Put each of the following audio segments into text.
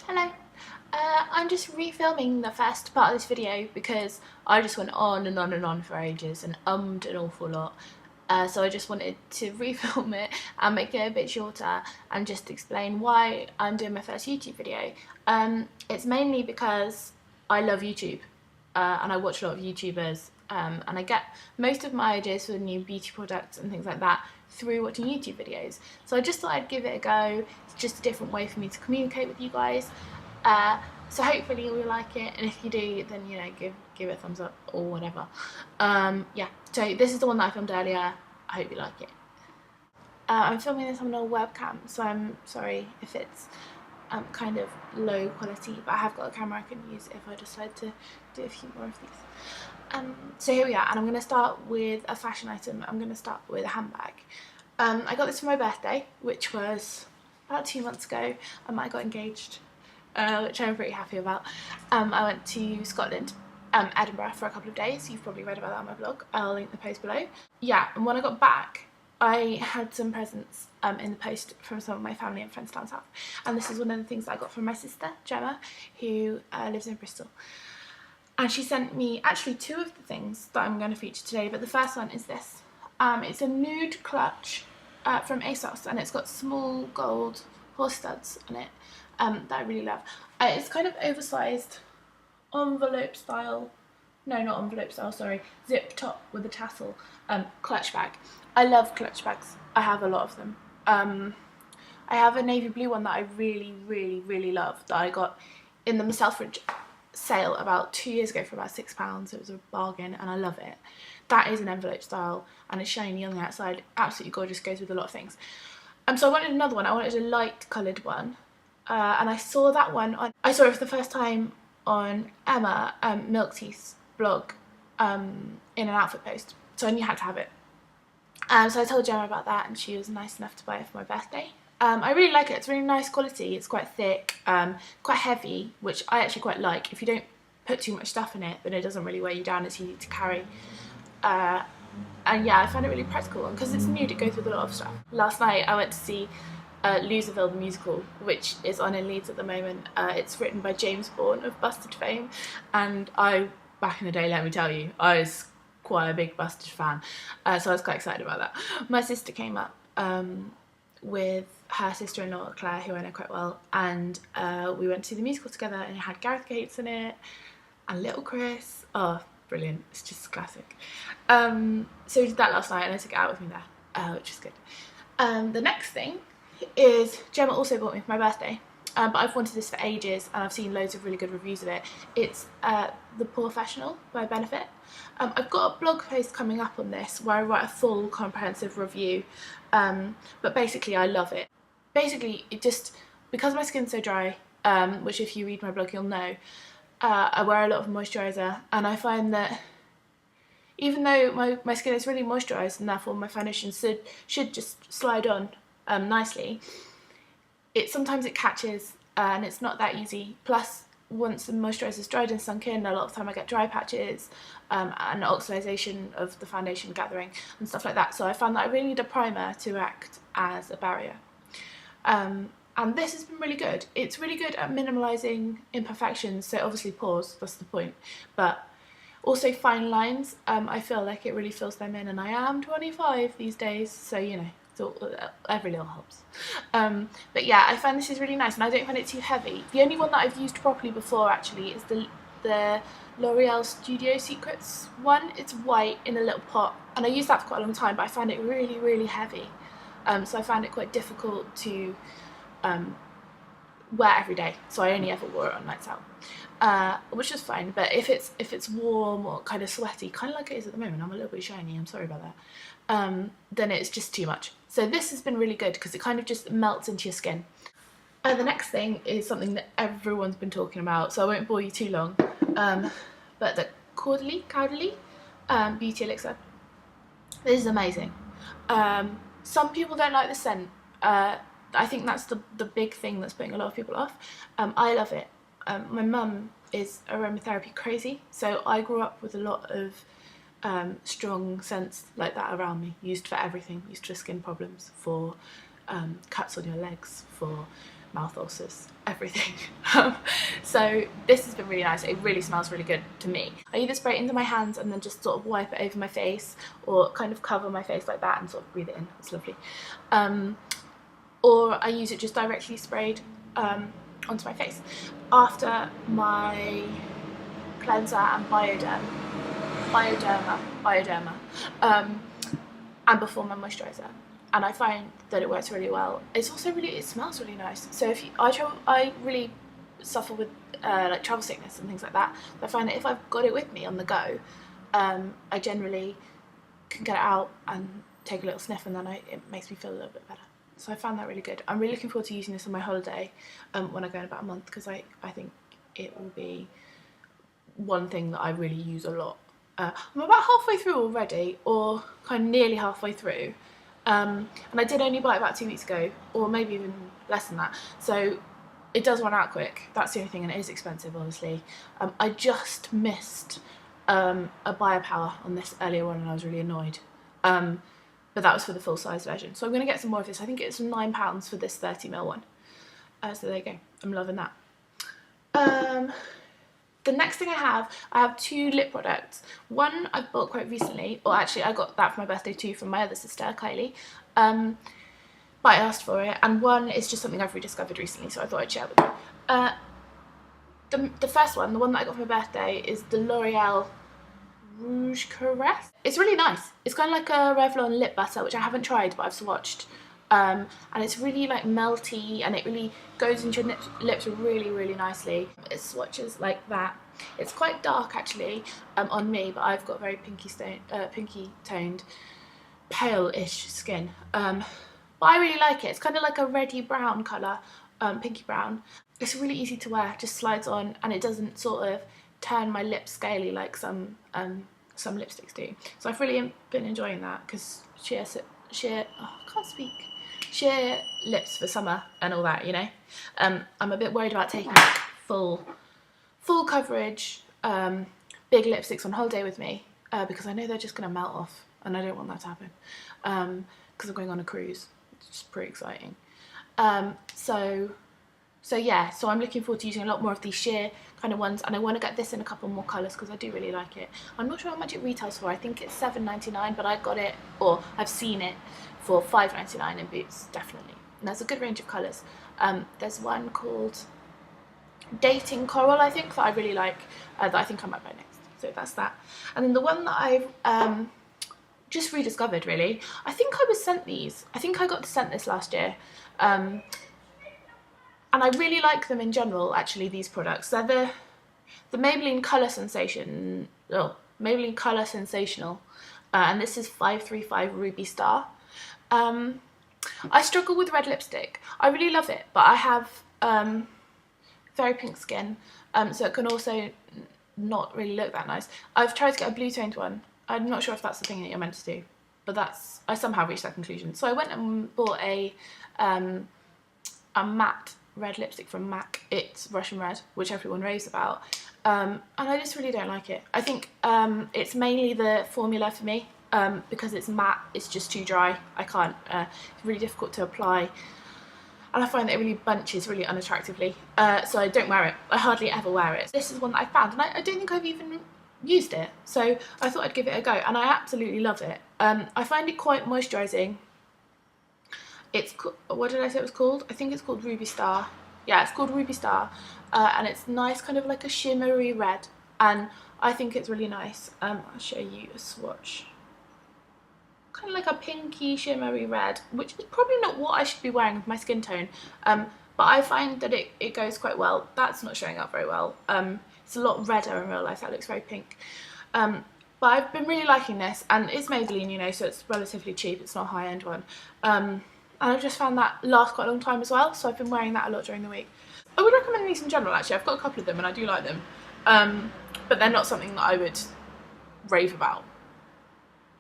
Hello. I'm just refilming the first part of this video because I just went on and on and on for ages and ummed an awful lot. So I just wanted to refilm it and make it a bit shorter and just explain why I'm doing my first YouTube video. It's mainly because I love YouTube and I watch a lot of YouTubers and I get most of my ideas for new beauty products and things like that through watching YouTube videos. So I just thought I'd give it a go. It's just a different way for me to communicate with you guys. So hopefully you'll like it, and if you do, then give it a thumbs up or whatever. Yeah, so this is the one that I filmed earlier. I hope you like it. I'm filming this on a webcam, so I'm sorry if it's kind of low quality, but I have got a camera I can use if I decide to do a few more of these. So here we are, and I'm going to start with a fashion item. I'm going to start with a handbag. I got this for my birthday, which was about 2 months ago. I got engaged, which I'm pretty happy about. I went to Scotland, Edinburgh, for a couple of days. You've probably read about that on my blog. I'll link the post below. Yeah, and when I got back, I had some presents in the post from some of my family and friends down south. And this is one of the things that I got from my sister, Gemma, who lives in Bristol. And she sent me actually 2 of the things that I'm going to feature today, but the first one is this. It's a nude clutch from ASOS, and it's got small gold horse studs on it that I really love. It's kind of oversized envelope style, no, not envelope style, sorry, zip top with a tassel clutch bag. I love clutch bags. I have a lot of them. I have a navy blue one that I really love that I got in the Selfridge sale about 2 years ago for about £6. It was a bargain and I love it. That is an envelope style and it's shiny on the outside, absolutely gorgeous, goes with a lot of things. So I wanted another one. I wanted a light coloured one, and I saw that one on, I saw it for the first time on Emma Milkteeth's blog in an outfit post, so I knew I had to have it. So I told Gemma about that and she was nice enough to buy it for my birthday. I really like it. It's really nice quality. It's quite thick, quite heavy, which I actually quite like. If you don't put too much stuff in it, then it doesn't really weigh you down. It's easy to carry. And yeah, I found it really practical, and because it's nude, it goes with a lot of stuff. Last night I went to see Loserville the musical, which is on in Leeds at the moment. It's written by James Bourne of Busted fame, and back in the day, let me tell you, I was quite a big Busted fan, so I was quite excited about that. My sister came up with her sister-in-law Claire, who I know quite well, and we went to see the musical together, and it had Gareth Gates in it and Little Chris. Oh, brilliant. It's just classic. So we did that last night and I took it out with me there, which is good. The next thing is Gemma also bought me for my birthday, but I've wanted this for ages and I've seen loads of really good reviews of it. It's the Porefessional by Benefit. I've got a blog post coming up on this where I write a full comprehensive review, but basically I love it. Basically, it just, because my skin's so dry, which if you read my blog you'll know, I wear a lot of moisturiser, and I find that even though my skin is really moisturised and therefore my foundation should just slide on nicely, sometimes it catches and it's not that easy. Plus, once the moisturiser's dried and sunk in, a lot of the time I get dry patches and oxidisation of the foundation gathering and stuff like that. So I found that I really need a primer to act as a barrier. And this has been really good. It's really good at minimalising imperfections, so obviously pores, that's the point, but also fine lines. I feel like it really fills them in, and I am 25 these days, so every little helps. But yeah, I find this is really nice and I don't find it too heavy. The only one that I've used properly before actually is the L'Oreal Studio Secrets one. It's white in a little pot, and I used that for quite a long time, but I found it really heavy. So I found it quite difficult to wear every day, so I only ever wore it on nights out, which is fine. But if it's warm or kind of sweaty, kind of like it is at the moment, I'm a little bit shiny, I'm sorry about that, then it's just too much. So this has been really good because it kind of just melts into your skin. The next thing is something that everyone's been talking about, so I won't bore you too long, but the Caudalie Beauty Elixir. This is amazing. Some people don't like the scent. I think that's the big thing that's putting a lot of people off. I love it. My mum is aromatherapy crazy, so I grew up with a lot of strong scents like that around me, used for everything, used for skin problems, for cuts on your legs, for mouth ulcers, everything. So this has been really nice. It really smells really good to me. I either spray it into my hands and then just sort of wipe it over my face, or kind of cover my face like that and sort of breathe it in. It's lovely. Or I use it just directly sprayed onto my face after my cleanser and bioderma, and before my moisturiser, and I find that it works really well. It's also it smells really nice. So if I really suffer with like travel sickness and things like that. But I find that if I've got it with me on the go, I generally can get it out and take a little sniff, and then it makes me feel a little bit better. So I found that really good. I'm really looking forward to using this on my holiday when I go in about a month, because I think it will be one thing that I really use a lot. I'm about halfway through already, or kind of nearly halfway through, and I did only buy it about 2 weeks ago, or maybe even less than that, so it does run out quick. That's the only thing, and it is expensive, obviously. I just missed a buyer power on this earlier on, and I was really annoyed, but that was for the full size version, so I'm going to get some more of this. I think it's £9 for this 30ml one, so there you go. I'm loving that. The next thing I have 2 lip products. One I've bought quite recently, or actually I got that for my birthday too from my other sister, Kylie, but I asked for it, and one is just something I've rediscovered recently, so I thought I'd share with you. The first one, the one that I got for my birthday, is the L'Oreal Rouge Caresse. It's really nice. It's kind of like a Revlon lip butter, which I haven't tried, but I've swatched. And it's really like melty, and it really goes into your lips really, really nicely. It swatches like that. It's quite dark actually on me, but I've got very pinky toned, pale-ish skin. But I really like it. It's kind of like a reddy brown colour, pinky brown. It's really easy to wear, just slides on, and it doesn't sort of turn my lips scaly like some lipsticks do. So I've really been enjoying that, because sheer lips for summer and all that, you know. I'm a bit worried about taking like full coverage big lipsticks on holiday with me, because I know they're just going to melt off, and I don't want that to happen, because I'm going on a cruise. It's just pretty exciting. So yeah, so I'm looking forward to using a lot more of these sheer kind of ones, and I want to get this in a couple more colours because I do really like it. I'm not sure how much it retails for. I think it's £7.99, but I got it, or I've seen it for £5.99 in Boots, definitely. And there's a good range of colours. There's one called Dating Coral, I think, that I really like, that I think I might buy next. So that's that. And then the one that I've just rediscovered, really, I think I was sent these. I think I got sent this last year. And I really like them in general, actually, these products. They're the Maybelline Colour Sensation, Maybelline Colour Sensational, and this is 535 Ruby Star. I struggle with red lipstick. I really love it, but I have very pink skin, so it can also not really look that nice. I've tried to get a blue toned one. I'm not sure if that's the thing that you're meant to do, but I somehow reached that conclusion. So I went and bought a matte red lipstick from MAC. It's Russian Red, which everyone raves about, and I just really don't like it. I think it's mainly the formula for me, because it's matte, it's just too dry. I can't, it's really difficult to apply, and I find that it really bunches really unattractively, so I don't wear it. I hardly ever wear it. This is one that I found, and I don't think I've even used it, so I thought I'd give it a go, and I absolutely love it. I find it quite moisturising. It's, what did I say it was called? I think it's called Ruby Star. Yeah, it's called Ruby Star, and it's nice, kind of like a shimmery red, and I think it's really nice. I'll show you a swatch. Kind of like a pinky shimmery red, which is probably not what I should be wearing with my skin tone, but I find that it goes quite well. That's not showing up very well. It's a lot redder in real life. That looks very pink. But I've been really liking this, and it's Maybelline, you know, so it's relatively cheap. It's not a high-end one. And I've just found that last quite a long time as well, so I've been wearing that a lot during the week. I would recommend these in general, actually. I've got a couple of them and I do like them, but they're not something that I would rave about.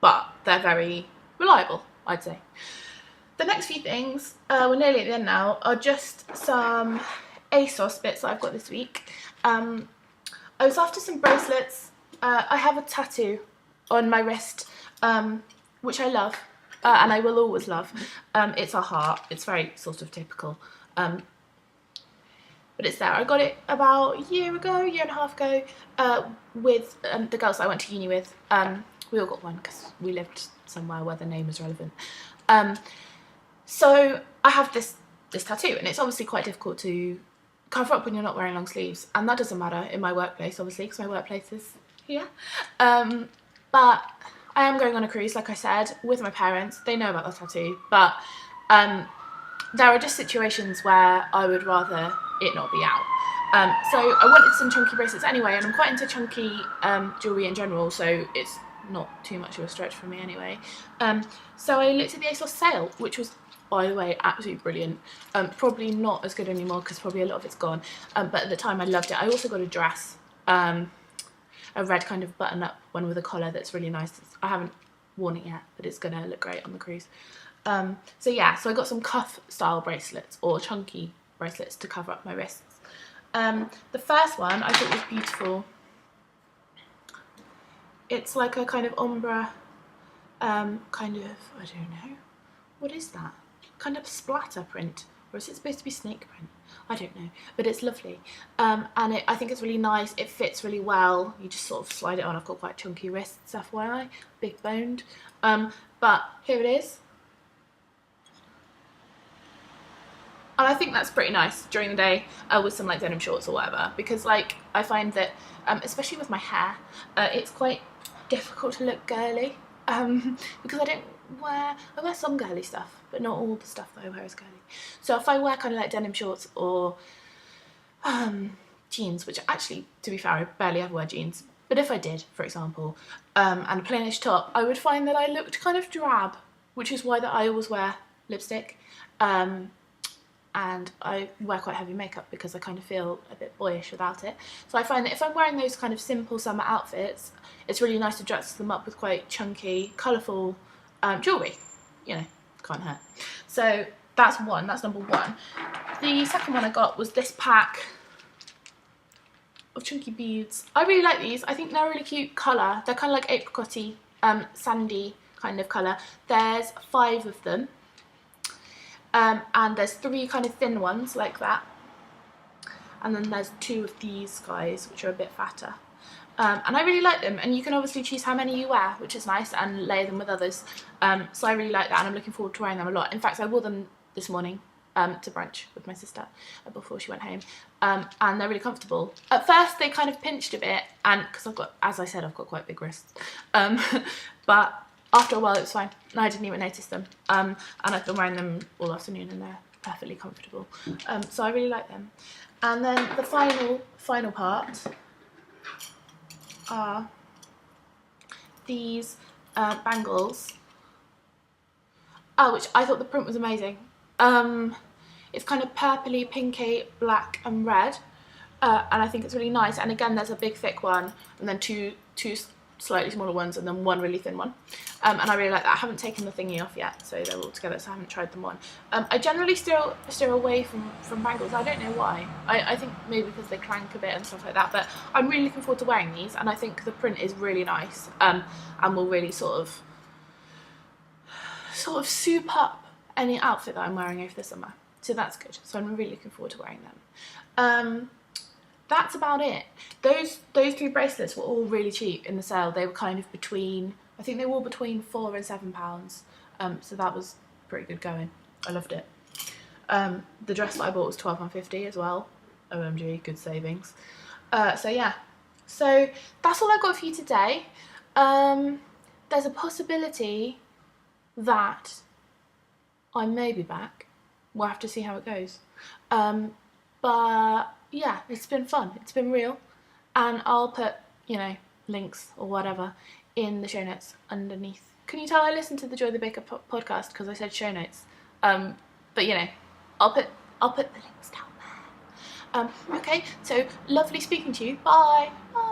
But they're very reliable, I'd say. The next few things, we're nearly at the end now, are just some ASOS bits that I've got this week. I was after some bracelets. I have a tattoo on my wrist, which I love. And I will always love. It's a heart. It's very sort of typical. but it's there. I got it about a year and a half ago, with the girls that I went to uni with. We all got one because we lived somewhere where the name was relevant. So I have this tattoo, and it's obviously quite difficult to cover up when you're not wearing long sleeves, and that doesn't matter in my workplace, obviously, because my workplace is here. But I am going on a cruise, like I said, with my parents. They know about the tattoo, but there are just situations where I would rather it not be out. So I wanted some chunky bracelets anyway, and I'm quite into chunky jewellery in general, so it's not too much of a stretch for me anyway. So I looked at the ASOS sale, which was, by the way, absolutely brilliant. Probably not as good anymore because probably a lot of it's gone, but at the time I loved it. I also got a dress, a red kind of button-up one with a collar that's really nice. I haven't worn it yet, but it's gonna look great on the cruise. So yeah, so I got some cuff style bracelets, or chunky bracelets, to cover up my wrists. The first one I thought was beautiful. It's like a kind of ombre, kind of, I don't know, what is that? Kind of splatter print, or is it supposed to be snake print? I don't know, but it's lovely. And I think it's really nice. It fits really well. You just sort of slide it on. I've got quite chunky wrists, FYI, big boned. But here it is. And I think that's pretty nice during the day with some like denim shorts or whatever, because like I find that, especially with my hair, it's quite difficult to look girly, because I wear some girly stuff, but not all the stuff that I wear is girly. So if I wear kind of like denim shorts or jeans, which actually, to be fair, I barely ever wear jeans, but if I did, for example, and a plainish top, I would find that I looked kind of drab, which is why that I always wear lipstick. And I wear quite heavy makeup because I kind of feel a bit boyish without it. So I find that if I'm wearing those kind of simple summer outfits, it's really nice to dress them up with quite chunky, colourful jewellery. You know, can't hurt. So that's number one. The second one I got was this pack of chunky beads. I really like these. I think they're a really cute colour. They're kind of like apricot-y, sandy kind of colour. There's 5 of them. And there's 3 kind of thin ones like that, and then there's 2 of these guys which are a bit fatter, and I really like them, and you can obviously choose how many you wear, which is nice, and layer them with others. So I really like that, and I'm looking forward to wearing them a lot. In fact, I wore them this morning to brunch with my sister before she went home, and they're really comfortable. At first they kind of pinched a bit, and because I've got, as I said, I've got quite big wrists, but after a while it was fine, and I didn't even notice them. And I've been wearing them all afternoon, and they're perfectly comfortable. So I really like them. And then the final part are these bangles, which I thought the print was amazing. It's kind of purpley, pinky, black and red, and I think it's really nice. And again, there's a big thick one, and then two slightly smaller ones, and then one really thin one, and I really like that. I haven't taken the thingy off yet, so they're all together, so I haven't tried them on. I generally steer away from bangles. I don't know why. I think maybe because they clank a bit and stuff like that, but I'm really looking forward to wearing these, and I think the print is really nice, and will really sort of soup up any outfit that I'm wearing over the summer, so that's good. So I'm really looking forward to wearing them. That's about it. Those 3 bracelets were all really cheap in the sale. They were kind of between, I think they were all between £4 and £7. So that was pretty good going. I loved it. The dress that I bought was £12.50 as well. OMG, good savings. So yeah. So that's all I've got for you today. There's a possibility that I may be back. We'll have to see how it goes. But yeah, it's been fun. It's been real. And I'll put, you know, links or whatever in the show notes underneath. Can you tell I listened to the Joy the Baker podcast because I said show notes? But you know, I'll put the links down there. Okay, so lovely speaking to you. Bye. Bye.